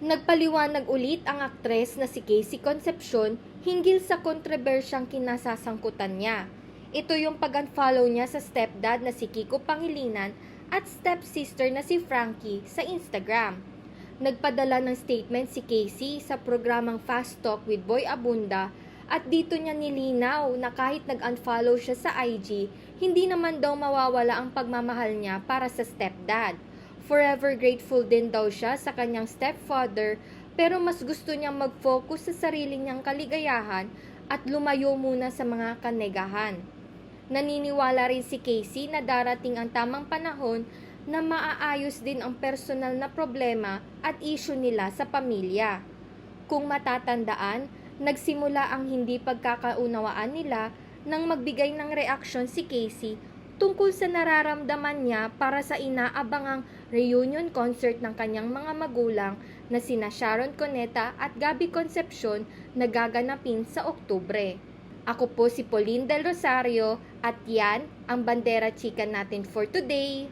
Nagpaliwanag ulit ang aktres na si Casey Concepcion hinggil sa kontrobersyang kinasasangkutan niya. Ito yung pag-unfollow niya sa stepdad na si Kiko Pangilinan at stepsister na si Frankie sa Instagram. Nagpadala ng statement si Casey sa programang Fast Talk with Boy Abunda at dito niya nilinaw na kahit nag-unfollow siya sa IG, hindi naman daw mawawala ang pagmamahal niya para sa stepdad. Forever grateful din daw siya sa kanyang stepfather, pero mas gusto niyang mag-focus sa sarili niyang kaligayahan at lumayo muna sa mga kanegahan. Naniniwala rin si Casey na darating ang tamang panahon na maaayos din ang personal na problema at issue nila sa pamilya. Kung matatandaan, nagsimula ang hindi pagkakaunawaan nila nang magbigay ng reaksyon si Casey tungkol sa nararamdaman niya para sa inaabangang reunion concert ng kanyang mga magulang na sina Sharon Cuneta at Gabby Concepcion na gaganapin sa Oktubre. Ako po si Pauline Del Rosario at yan ang Bandera Chika natin for today.